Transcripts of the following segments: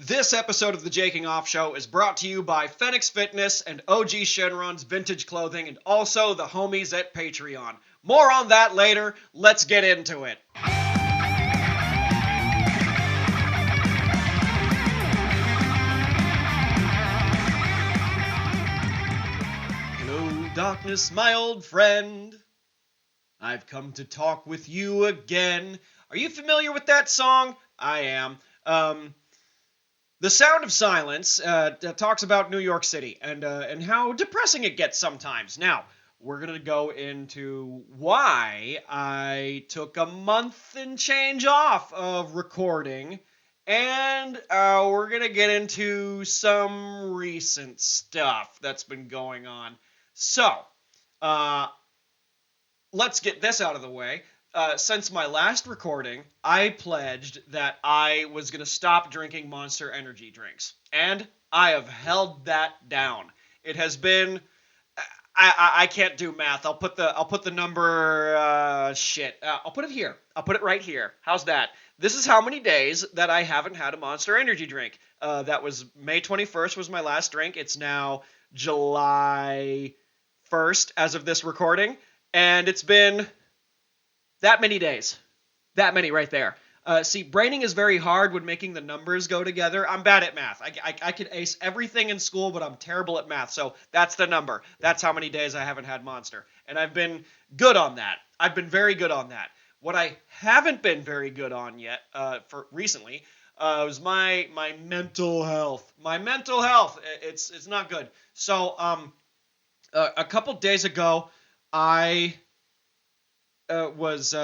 This episode of the Jaking Off Show is brought to you by Fnxfitness and OG Shenrons Vintage Clothing and also the homies at Patreon. More on that later. Let's get into it. Hello, darkness, my old friend. I've come to talk with you again. Are you familiar with that song? I am. The Sound of Silence talks about New York City and how depressing it gets sometimes. Now, we're going to go into why I took a month and change off of recording, and we're going to get into some recent stuff that's been going on. So, let's get this out of the way. Since my last recording, I pledged that I was going to stop drinking Monster Energy drinks. And I have held that down. It has been... I can't do math. I'll put the number... I'll put it here. I'll put it right here. How's that? This is how many days that I haven't had a Monster Energy drink. That was May 21st was my last drink. It's now July 1st as of this recording. And it's been... that many days. That many right there. See, braining is very hard when making the numbers go together. I'm bad at math. I could ace everything in school, but I'm terrible at math. So that's the number. That's how many days I haven't had Monster. And I've been good on that. I've been very good on that. What I haven't been very good on yet, for recently, was my mental health. My mental health. It's not good. So, a couple days ago, I... was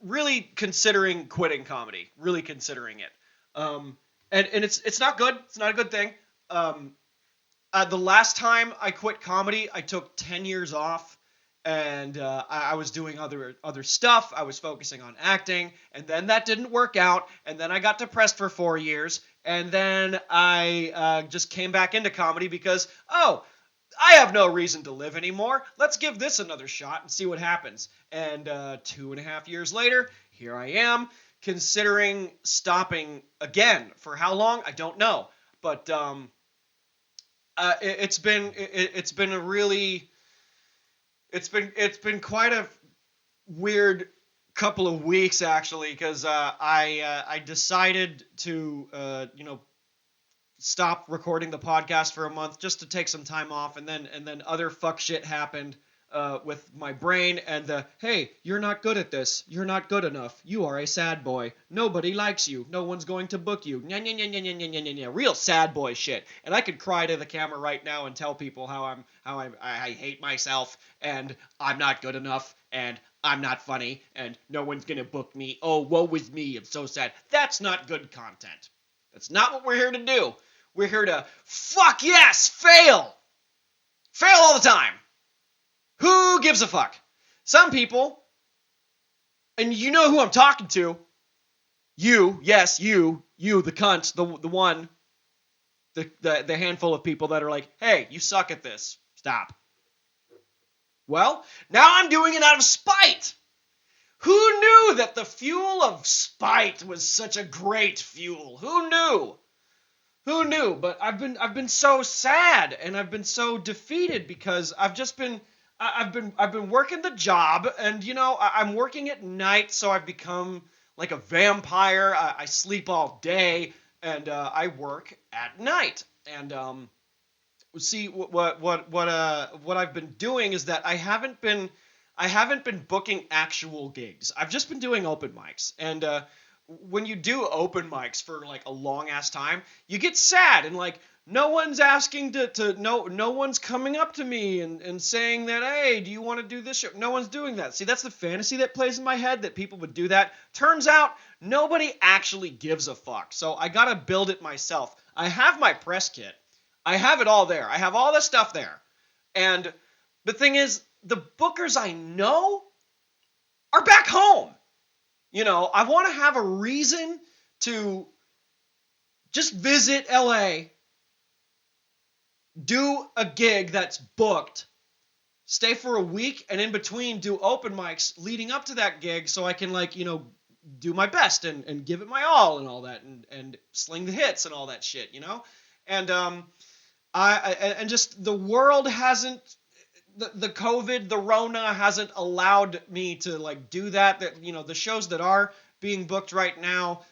really considering quitting comedy, really considering it. And it's not good. It's not a good thing. The last time I quit comedy, I took 10 years off, and I was doing other stuff. I was focusing on acting, and then that didn't work out, and then I got depressed for 4 years, and then I just came back into comedy because, I have no reason to live anymore. Let's give this another shot and see what happens. And 2.5 years later, here I am, considering stopping again. For how long? I don't know. But it's been quite a weird couple of weeks actually, because I decided to stop recording the podcast for a month just to take some time off, and then other fuck shit happened with my brain, and hey, you're not good at this, you're not good enough, you are a sad boy, nobody likes you, no one's going to book you, nya, nya, nya, nya, nya, nya, nya, nya. Real sad boy shit. And I could cry to the camera right now and tell people how I hate myself, and I'm not good enough, and I'm not funny, and no one's gonna book me, oh, woe is me, I'm so sad. That's not good content. That's not what we're here to do. We're here to, fuck yes, fail. Fail all the time. Who gives a fuck? Some people, and you know who I'm talking to. You, yes, you, the cunt, the one, the handful of people that are like, hey, you suck at this. Stop. Well, now I'm doing it out of spite. Who knew that the fuel of spite was such a great fuel? Who knew? Who knew? But I've been so sad, and I've been so defeated because I've been working the job, and I'm working at night, so I've become like a vampire. I sleep all day, and I work at night. And see what I've been doing is that I haven't been booking actual gigs. I've just been doing open mics, and when you do open mics for like a long ass time, you get sad, and like no one's asking no one's coming up to me and saying that, hey, do you want to do this show? No one's doing that. See, that's the fantasy that plays in my head, that people would do that. Turns out nobody actually gives a fuck. So I gotta build it myself. I have my press kit. I have it all there. I have all the stuff there. And the thing is, the bookers I know are back home. I want to have a reason to just visit LA, do a gig that's booked, stay for a week, and in between do open mics leading up to that gig so I can, do my best and give it my all and all that and sling the hits and all that shit, you know? And and just the world hasn't the COVID, the Rona hasn't allowed me to like do that. That the shows that are being booked right now,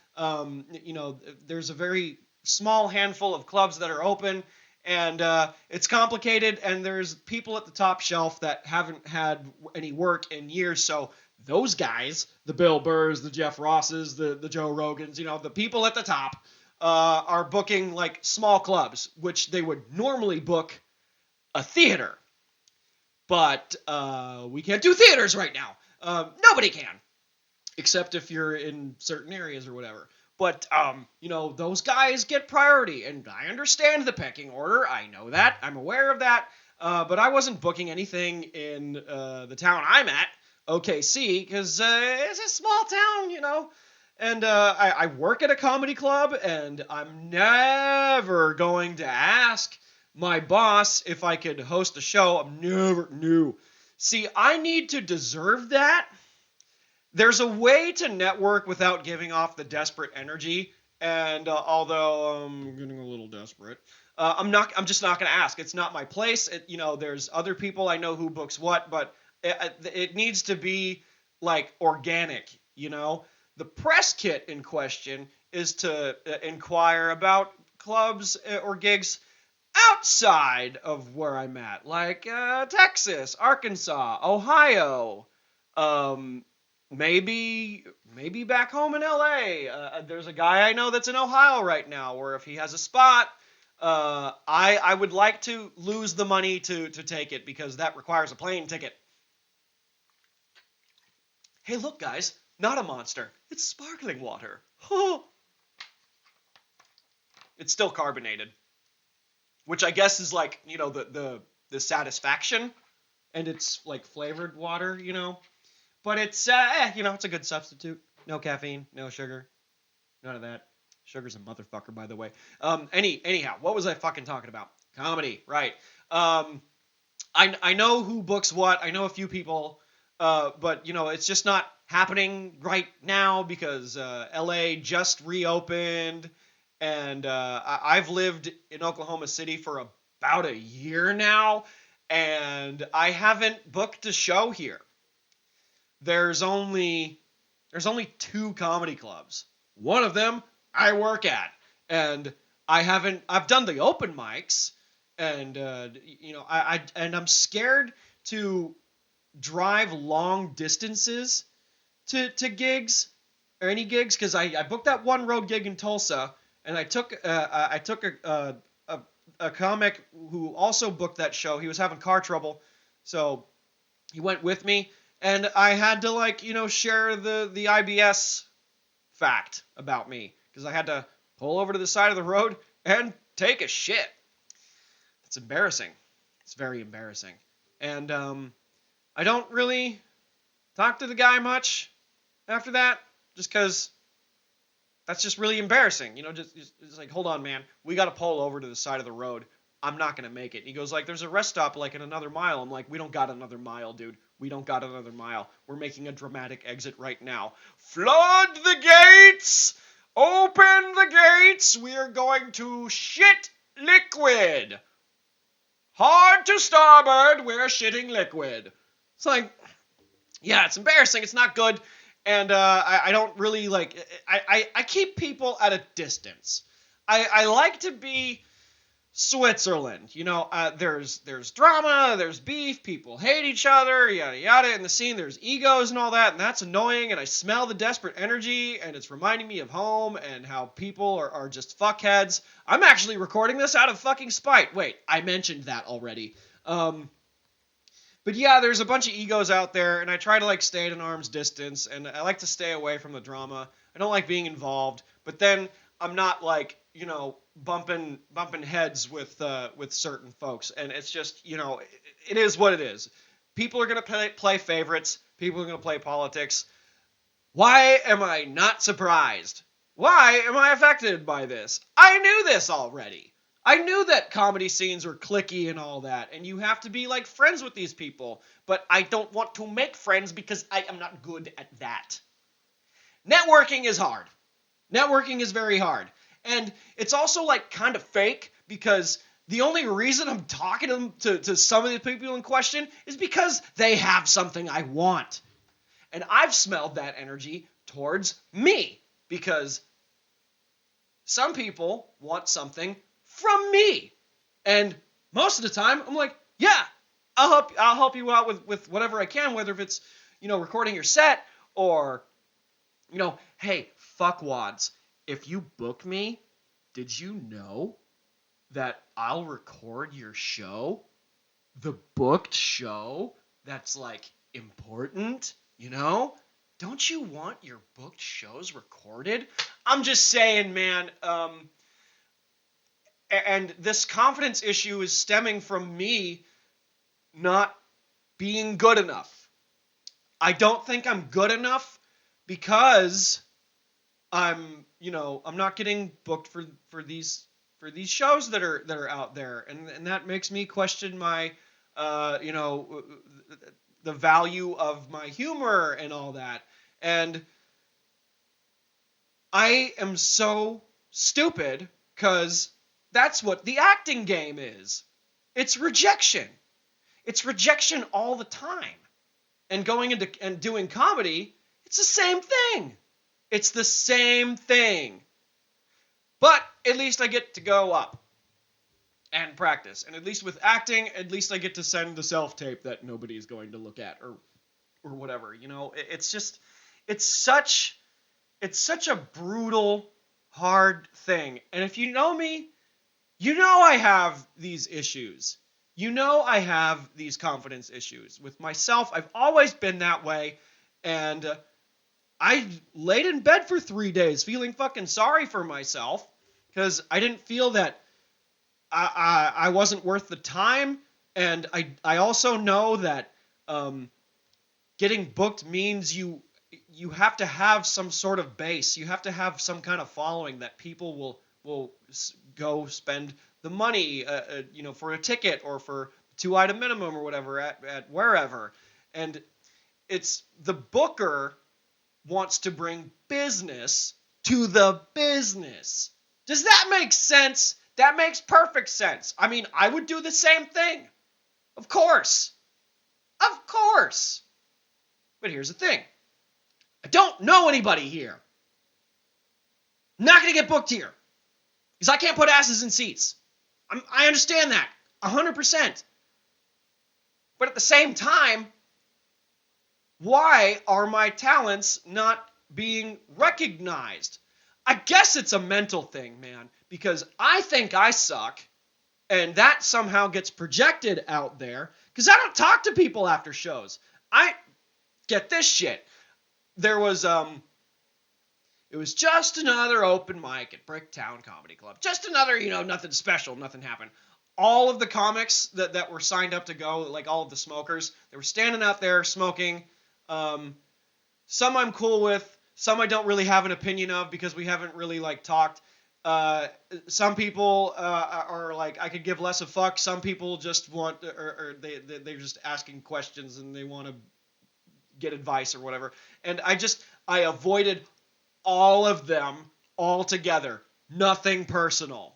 there's a very small handful of clubs that are open, and it's complicated. And there's people at the top shelf that haven't had any work in years, so those guys, the Bill Burrs, the Jeff Rosses, the Joe Rogans, the people at the top, are booking like small clubs, which they would normally book a theater. But we can't do theaters right now. Nobody can, except if you're in certain areas or whatever. But, those guys get priority, and I understand the pecking order. I know that. I'm aware of that. But I wasn't booking anything in the town I'm at, OKC, because it's a small town, And I work at a comedy club, and I'm never going to ask my boss if I could host a show. I'm never new. See, I need to deserve that. There's a way to network without giving off the desperate energy, and although I'm getting a little desperate, I'm just not going to ask. It's not my place. There's other people I know who books what, but it needs to be like organic, The press kit in question is to inquire about clubs or gigs outside of where I'm at, like Texas, Arkansas, Ohio, maybe back home in LA. There's a guy I know that's in Ohio right now, where if he has a spot, I would like to lose the money to take it, because that requires a plane ticket. Hey, look, guys, not a monster. It's sparkling water. It's still carbonated, which I guess is like, the satisfaction, and it's like flavored water, But it's, it's a good substitute. No caffeine, no sugar, none of that. Sugar's a motherfucker, by the way. Anyhow, what was I fucking talking about? Comedy, right. I know who books what. I know a few people, but, it's just not happening right now because LA just reopened. And I've lived in Oklahoma City for about a year now, and I haven't booked a show here. There's only 2 comedy clubs. One of them I work at, and I've done the open mics, and I'm scared to drive long distances to gigs or any gigs, because I booked that one road gig in Tulsa. And I took a comic who also booked that show. He was having car trouble, so he went with me, and I had to share the IBS fact about me, because I had to pull over to the side of the road and take a shit. It's embarrassing. It's very embarrassing, and I don't really talk to the guy much after that, just because. That's just really embarrassing, just like, hold on, man, we got to pull over to the side of the road. I'm not going to make it. And he goes like, there's a rest stop like in another mile. I'm like, we don't got another mile, dude. We don't got another mile. We're making a dramatic exit right now. Flood the gates! Open the gates! We are going to shit liquid. Hard to starboard, we're shitting liquid. It's like, yeah, it's embarrassing. It's not good. And I don't really I keep people at a distance. I like to be Switzerland. There's drama, there's beef, people hate each other, yada yada in the scene. There's egos and all that, and that's annoying. And I smell the desperate energy, and it's reminding me of home and how people are just fuckheads. I'm actually recording this out of fucking spite. Wait, I mentioned that already. But yeah, there's a bunch of egos out there, and I try to stay at an arm's distance, and I like to stay away from the drama. I don't like being involved, but then I'm not bumping heads with certain folks, and it's just it is what it is. People are gonna play favorites. People are gonna play politics. Why am I not surprised? Why am I affected by this? I knew this already. I knew that comedy scenes were cliquey and all that, and you have to be friends with these people, but I don't want to make friends because I am not good at that. networking is hard. Networking is very hard. And it's also like kind of fake because the only reason I'm talking to some of the people in question is because they have something I want. And I've smelled that energy towards me because some people want something from me. And most of the time I'm like, yeah, I'll help you out with whatever I can, whether if it's, recording your set or, hey, fuckwads, if you book me, did you know that I'll record your show? The booked show that's like important, Don't you want your booked shows recorded? I'm just saying, man, and this confidence issue is stemming from me not being good enough. I don't think I'm good enough because I'm not getting booked for these shows that are out there, and that makes me question my the value of my humor and all that. And I am so stupid because that's what the acting game is. It's rejection. It's rejection all the time. And going into and doing comedy, it's the same thing. It's the same thing. But at least I get to go up and practice. And at least with acting, at least I get to send the self-tape that nobody's going to look at or whatever. It's such a brutal, hard thing. And if you know me, I have these issues. I have these confidence issues. With myself, I've always been that way. And I laid in bed for 3 days feeling fucking sorry for myself because I didn't feel that I wasn't worth the time. And I also know that getting booked means you have to have some sort of base. You have to have some kind of following that people will go spend the money, for a ticket or for 2-item minimum or whatever at wherever. And it's the booker wants to bring business to the business. Does that make sense? That makes perfect sense. I mean, I would do the same thing. Of course. Of course. But here's the thing. I don't know anybody here. I'm not going to get booked here. Because I can't put asses in seats. I understand that. 100%. But at the same time, why are my talents not being recognized? I guess it's a mental thing, man. Because I think I suck. And that somehow gets projected out there. Because I don't talk to people after shows. I get this shit. There was it was just another open mic at Bricktown Comedy Club. Just another, nothing special, nothing happened. All of the comics that were signed up to go, like all of the smokers, they were standing out there smoking. Some I'm cool with, some I don't really have an opinion of because we haven't really talked. Some people are like, I could give less a fuck. Some people just want, or they're just asking questions and they want to get advice or whatever. And I avoided all of them altogether. Nothing personal.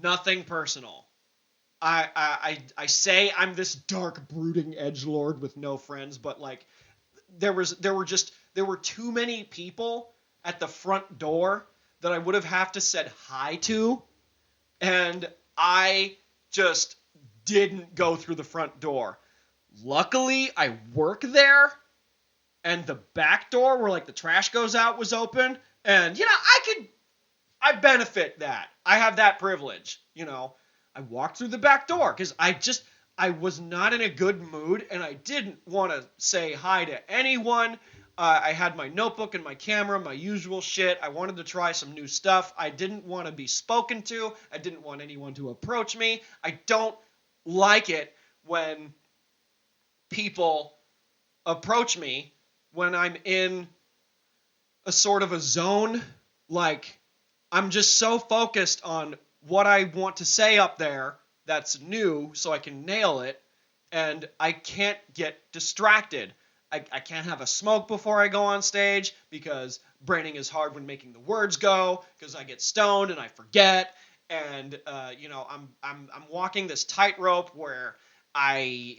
Nothing personal. I say I'm this dark, brooding edgelord with no friends, but there were too many people at the front door that I would have to said hi to, and I just didn't go through the front door. Luckily, I work there, and the back door where the trash goes out was open, and I benefit that. I have that privilege, I walked through the back door because I was not in a good mood, and I didn't want to say hi to anyone. I had my notebook and my camera, my usual shit. I wanted to try some new stuff. I didn't want to be spoken to. I didn't want anyone to approach me. I don't like it when people approach me when I'm in a sort of a zone. I'm just so focused on what I want to say up there that's new so I can nail it, and I can't get distracted. I can't have a smoke before I go on stage because braining is hard when making the words go because I get stoned and I forget. And I'm walking this tightrope where I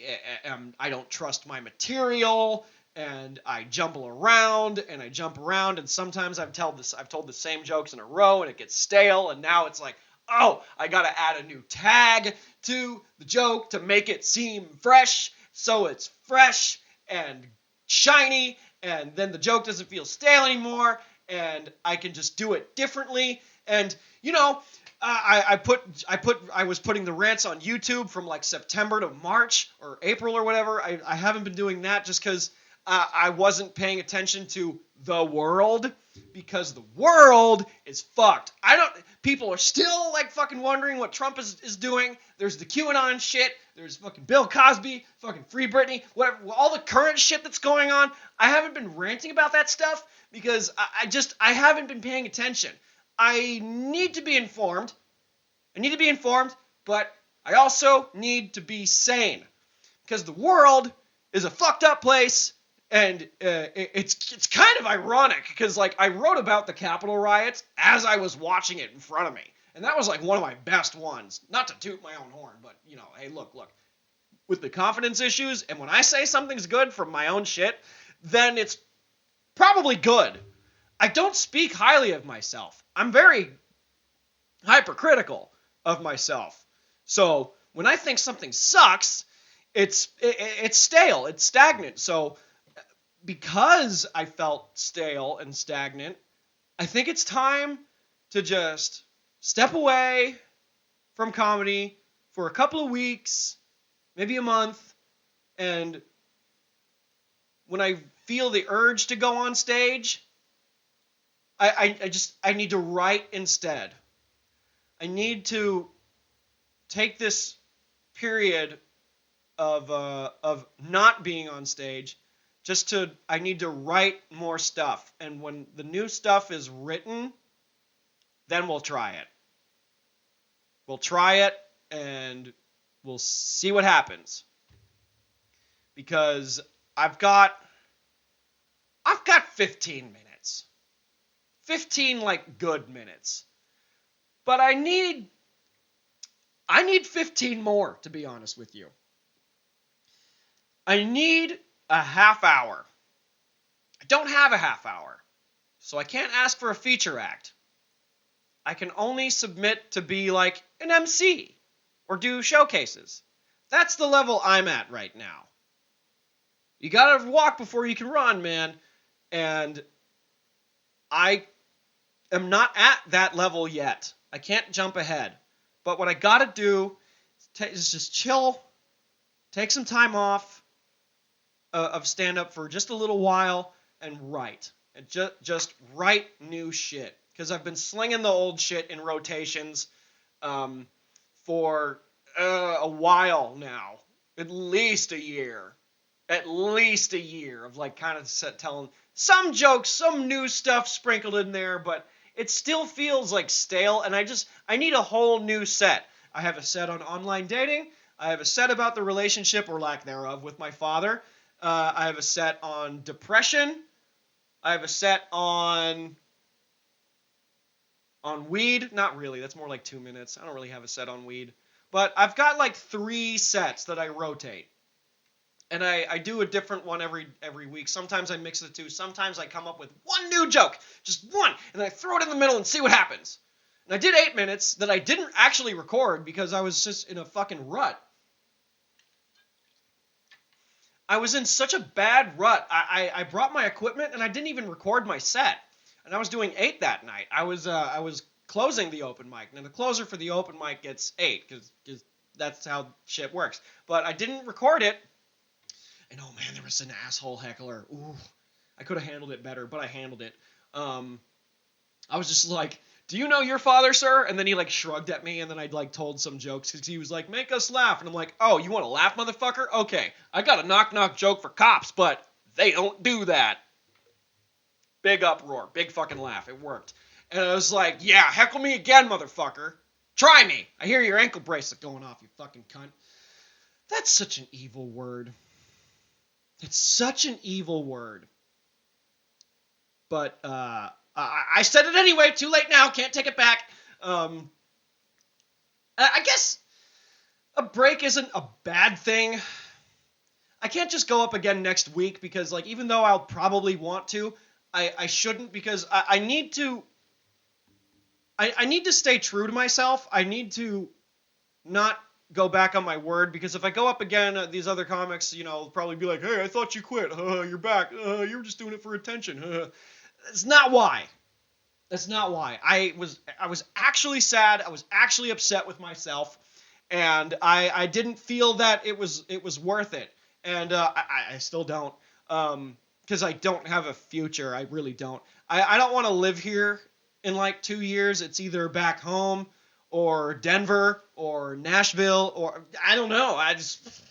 don't trust my material, and I jumble around and I jump around, and sometimes I've told the same jokes in a row and it gets stale, and now it's like, oh, I gotta add a new tag to the joke to make it seem fresh, so it's fresh and shiny, and then the joke doesn't feel stale anymore, and I can just do it differently. And I was putting the rants on YouTube from like September to March or April or whatever. I haven't been doing that just because I wasn't paying attention to the world, because the world is fucked. People are still like fucking wondering what Trump is doing. There's the QAnon shit. There's fucking Bill Cosby, fucking Free Britney, whatever, all the current shit that's going on. I haven't been ranting about that stuff because I haven't been paying attention. I need to be informed. But I also need to be sane, because the world is a fucked up place. And it's kind of ironic because, like, I wrote about the Capitol riots as I was watching it in front of me. And that was, like, one of my best ones. Not to toot my own horn, but, hey, look. With the confidence issues, and when I say something's good from my own shit, then it's probably good. I don't speak highly of myself. I'm very hypercritical of myself. So when I think something sucks, it's stale. It's stagnant. So because I felt stale and stagnant, I think it's time to just step away from comedy for a couple of weeks, maybe a month, and when I feel the urge to go on stage, I need to write instead. I need to take this period of not being on stage. I need to write more stuff. And when the new stuff is written, then we'll try it. We'll try it and we'll see what happens. Because I've got 15 minutes. 15 like good minutes. But I need 15 more, to be honest with you. I need a half hour. I don't have a half hour, so I can't ask for a feature act. I can only submit to be like an MC or do showcases. That's the level I'm at right now. You gotta walk before you can run, man. And I am not at that level yet. I can't jump ahead. But what I gotta do is just chill, take some time off of stand-up for just a little while and write. And just write new shit. Because I've been slinging the old shit in rotations for a while now. At least a year of like kind of telling some jokes, some new stuff sprinkled in there, but it still feels like stale, and I need a whole new set. I have a set on online dating. I have a set about the relationship or lack thereof with my father. I have a set on depression. I have a set on weed. Not really. That's more like 2 minutes. I don't really have a set on weed. But I've got like 3 sets that I rotate. And I do a different one every week. Sometimes I mix the two. Sometimes I come up with one new joke. Just one. And then I throw it in the middle and see what happens. And I did 8 minutes that I didn't actually record because I was just in a fucking rut. I was in such a bad rut. I brought my equipment and I didn't even record my set. And I was doing 8 that night. I was closing the open mic. Now the closer for the open mic gets 8 because that's how shit works. But I didn't record it. And oh man, there was an asshole heckler. Ooh, I could have handled it better, but I handled it. I was just like, "Do you know your father, sir?" And then he like shrugged at me, and then I like told some jokes because he was like, "Make us laugh," and I'm like, "Oh, you want to laugh, motherfucker? Okay, I got a knock joke for cops, but they don't do that." Big uproar, big fucking laugh. It worked, and I was like, "Yeah, heckle me again, motherfucker. Try me. I hear your ankle bracelet going off, you fucking cunt." That's such an evil word. It's such an evil word. But I said it anyway. Too late now. Can't take it back. I guess a break isn't a bad thing. I can't just go up again next week because, like, even though I'll probably want to, I shouldn't because I need to. I need to stay true to myself. I need to not go back on my word because if I go up again, these other comics, will probably be like, "Hey, I thought you quit. You're back. You were just doing it for attention." That's not why. That's not why. I was actually sad. I was actually upset with myself, and I didn't feel that it was worth it, and I still don't, because I don't have a future. I really don't. I don't want to live here in like 2 years. It's either back home or Denver or Nashville I don't know. I just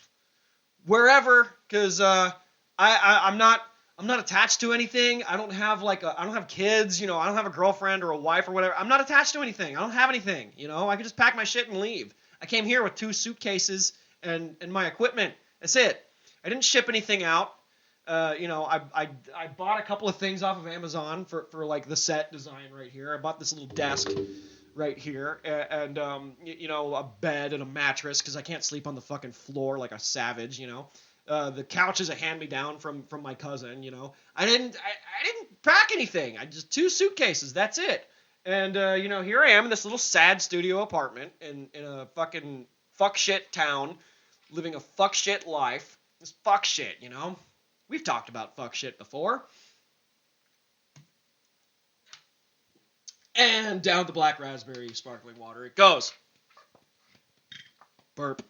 wherever because I'm not attached to anything. I don't have I don't have kids. I don't have a girlfriend or a wife or whatever. I'm not attached to anything. I don't have anything. I can just pack my shit and leave. I came here with 2 suitcases and my equipment. That's it. I didn't ship anything out. I bought a couple of things off of Amazon for like the set design right here. I bought this little desk right here and a bed and a mattress because I can't sleep on the fucking floor like a savage. The couch is a hand-me-down from my cousin. I didn't pack anything. I just 2 suitcases. That's it. And here I am in this little sad studio apartment in a fucking fuck shit town, living a fuck shit life. This fuck shit. We've talked about fuck shit before. And down the black raspberry sparkling water it goes. Burp.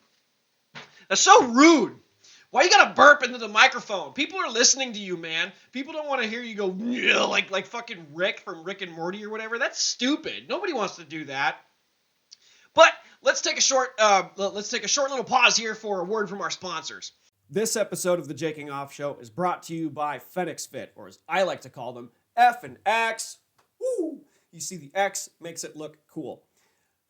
That's so rude. Why you gotta burp into the microphone? People are listening to you, man. People don't want to hear you go like fucking Rick from Rick and Morty or whatever. That's stupid. Nobody wants to do that. But let's take a short little pause here for a word from our sponsors. This episode of the Jaking Off Show is brought to you by Fnxfit, or as I like to call them, F and X. Woo! You see the X makes it look cool.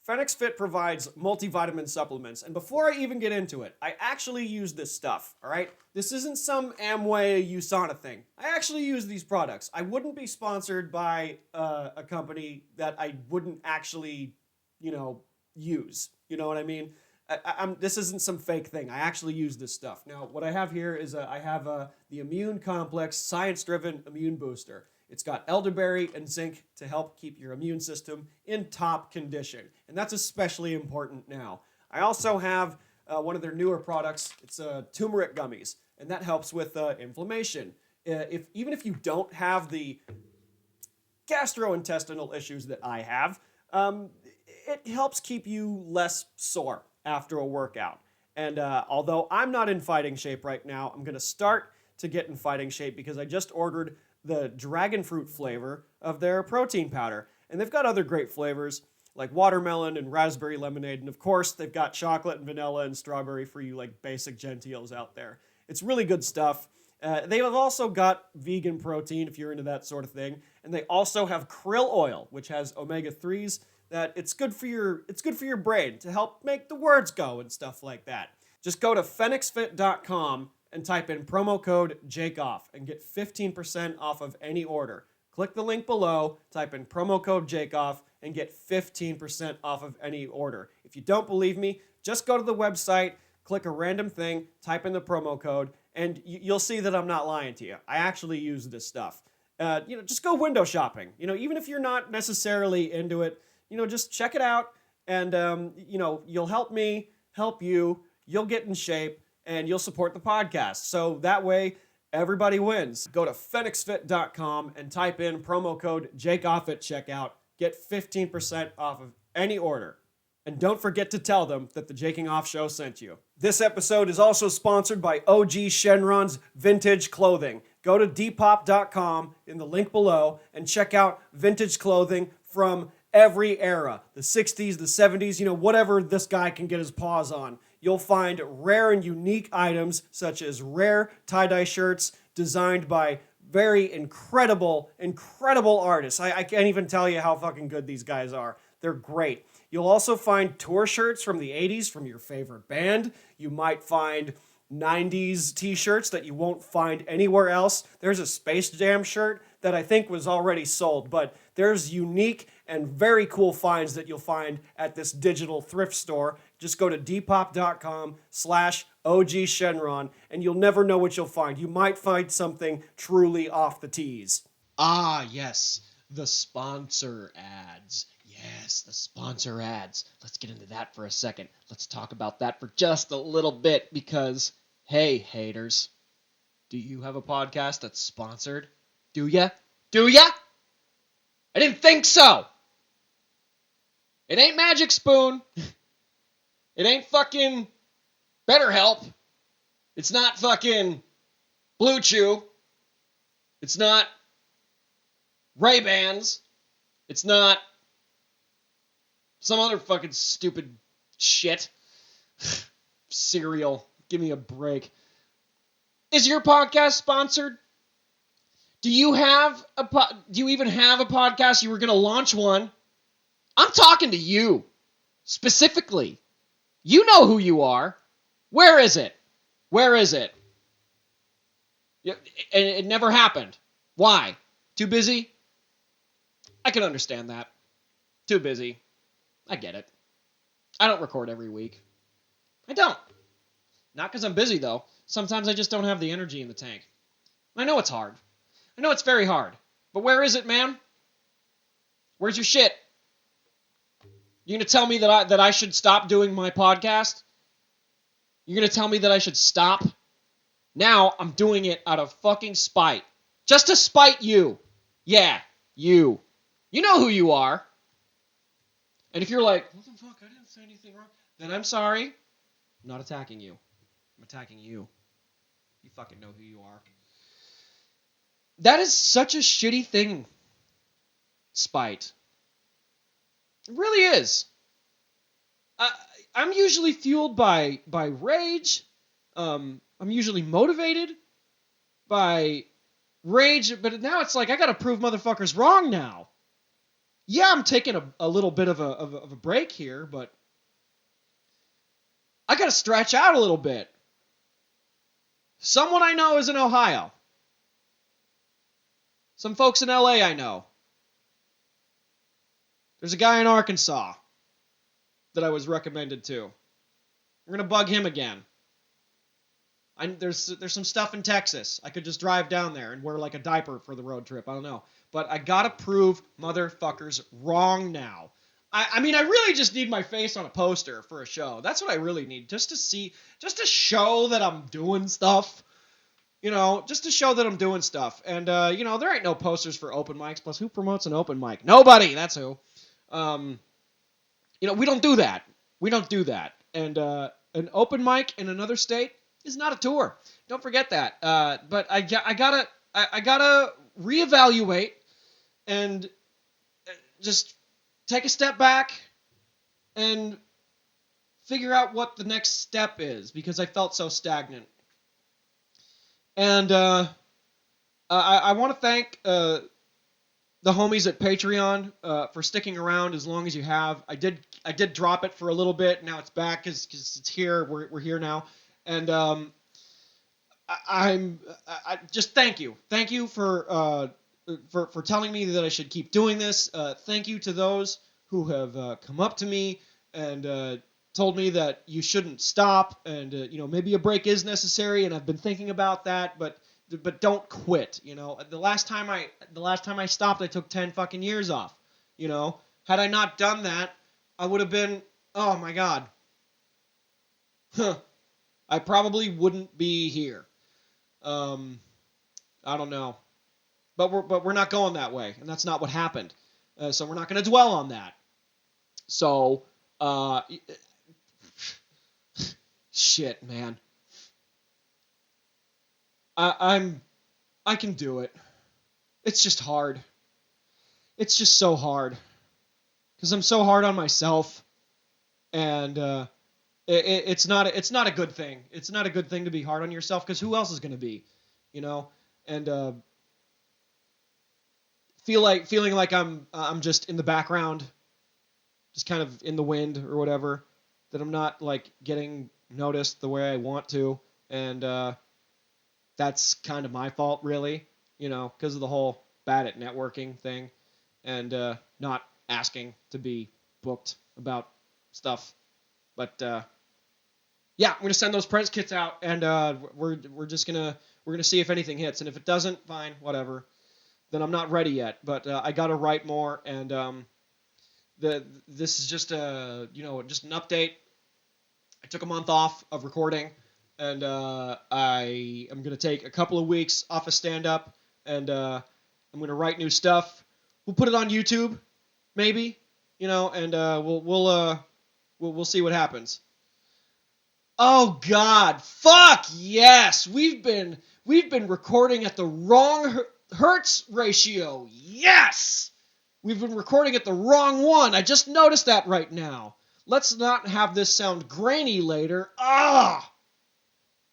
Fnxfit provides multivitamin supplements, and before I even get into it, I actually use this stuff, all right? This isn't some Amway USANA thing. I actually use these products. I wouldn't be sponsored by a company that I wouldn't actually, use. You know what I mean? This isn't some fake thing. I actually use this stuff. Now, what I have here is I have the Immune Complex Science-Driven Immune Booster. It's got elderberry and zinc to help keep your immune system in top condition. And that's especially important now. I also have one of their newer products. It's turmeric gummies, and that helps with inflammation. Even if you don't have the gastrointestinal issues that I have, it helps keep you less sore after a workout. And although I'm not in fighting shape right now, I'm going to start to get in fighting shape because I just ordered the dragon fruit flavor of their protein powder. And they've got other great flavors like watermelon and raspberry lemonade. And of course, they've got chocolate and vanilla and strawberry for you like basic gentiles out there. It's really good stuff. They have also got vegan protein if you're into that sort of thing. And they also have krill oil, which has omega-3s that it's good for your brain to help make the words go and stuff like that. Just go to Fnxfit.com and type in promo code JAKEOFF and get 15% off of any order. Click the link below, type in promo code JAKEOFF and get 15% off of any order. If you don't believe me, just go to the website, click a random thing, type in the promo code, and you'll see that I'm not lying to you. I actually use this stuff. Just go window shopping. Even if you're not necessarily into it, just check it out and, you'll help me, help you, you'll get in shape, and you'll support the podcast. So that way, everybody wins. Go to Fnxfit.com and type in promo code JakeOff at checkout. Get 15% off of any order. And don't forget to tell them that the Jaking Off Show sent you. This episode is also sponsored by OG Shenrons Vintage Clothing. Go to Depop.com in the link below and check out vintage clothing from every era. The 60s, the 70s, whatever this guy can get his paws on. You'll find rare and unique items such as rare tie-dye shirts designed by very incredible artists. I can't even tell you how fucking good these guys are. They're great. You'll also find tour shirts from the 80s from your favorite band. You might find 90s t-shirts that you won't find anywhere else. There's a Space Jam shirt that I think was already sold, but there's unique and very cool finds that you'll find at this digital thrift store. Just go to depop.com/OG Shenron and you'll never know what you'll find. You might find something truly off the tees. Ah, yes, the sponsor ads. Yes, the sponsor ads. Let's get into that for a second. Let's talk about that for just a little bit because, hey, haters, do you have a podcast that's sponsored? Do ya? Do ya? I didn't think so. It ain't Magic Spoon. It ain't fucking BetterHelp. It's not fucking Blue Chew. It's not Ray-Bans. It's not some other fucking stupid shit. Cereal. Give me a break. Is your podcast sponsored? Do you even have a podcast? You were going to launch one. I'm talking to you. Specifically. You know who you are. Where is it? Where is it? It never happened. Why? Too busy? I can understand that. Too busy. I get it. I don't record every week. I don't. Not because I'm busy, though. Sometimes I just don't have the energy in the tank. I know it's hard. I know it's very hard. But where is it, man? Where's your shit? You gonna tell me that I should stop doing my podcast? You're gonna tell me that I should stop? Now I'm doing it out of fucking spite. Just to spite you. Yeah, you. You know who you are. And if you're like, what the fuck, I didn't say anything wrong, then I'm sorry. I'm not attacking you. I'm attacking you. You fucking know who you are. That is such a shitty thing. Spite. It really is. I'm usually fueled by rage. I'm usually motivated by rage, but now it's like I gotta prove motherfuckers wrong now. Yeah, I'm taking a little bit of a break here, but I gotta stretch out a little bit. Someone I know is in Ohio. Some folks in LA I know. There's a guy in Arkansas that I was recommended to. We're gonna bug him again. There's some stuff in Texas. I could just drive down there and wear like a diaper for the road trip. I don't know. But I gotta prove motherfuckers wrong now. I mean, I really just need my face on a poster for a show. That's what I really need. Just to show that I'm doing stuff. You know, just to show that I'm doing stuff. And, there ain't no posters for open mics. Plus, who promotes an open mic? Nobody! That's who. We don't do that. We don't do that. And an open mic in another state is not a tour. Don't forget that. But I gotta reevaluate and just take a step back and figure out what the next step is because I felt so stagnant. And I want to thank the homies at Patreon for sticking around as long as you have. I did drop it for a little bit. Now it's back because it's here. We're here now. And I just thank you. Thank you for telling me that I should keep doing this. Thank you to those who have come up to me and told me that you shouldn't stop and maybe a break is necessary, and I've been thinking about that, but don't quit. The last time I stopped, I took 10 fucking years off. Had I not done that, I would have been, oh my god. I probably wouldn't be here. I don't know. But we're not going that way, and that's not what happened. So we're not going to dwell on that. So, shit, man. I can do it. It's just hard. It's just so hard. Because I'm so hard on myself, and it's not a good thing. It's not a good thing to be hard on yourself, because who else is going to be, And feeling like I'm just in the background, just kind of in the wind or whatever, that I'm not like getting noticed the way I want to, and that's kind of my fault, really, because of the whole bad at networking thing, and not asking to be booked about stuff. But yeah, I'm gonna send those Prince kits out, and we're just gonna see if anything hits, and if it doesn't, fine, whatever. Then I'm not ready yet, but I gotta write more, and this is just just an update. I took a month off of recording, and I am gonna take a couple of weeks off of stand up, and I'm gonna write new stuff. We'll put it on YouTube, maybe, and we'll see what happens. Oh God, fuck yes! We've been recording at the wrong hertz ratio. Yes, we've been recording at the wrong one. I just noticed that right now. Let's not have this sound grainy later. Ah!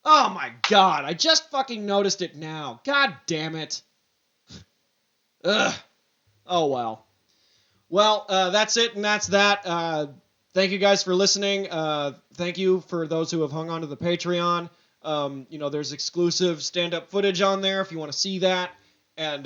Oh my God! I just fucking noticed it now. God damn it. Ugh. Oh well. Well, that's it, and that's that. Thank you guys for listening. Thank you for those who have hung on to the Patreon. There's exclusive stand-up footage on there if you want to see that, and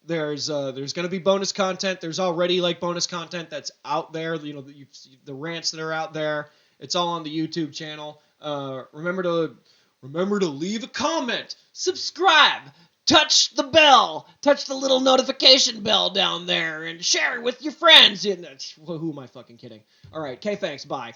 there's going to be bonus content. There's already bonus content that's out there. The rants that are out there. It's all on the YouTube channel. Remember to leave a comment, subscribe. Touch the bell. Touch the little notification bell down there and share it with your friends. Who am I fucking kidding? All right. Okay, thanks. Bye.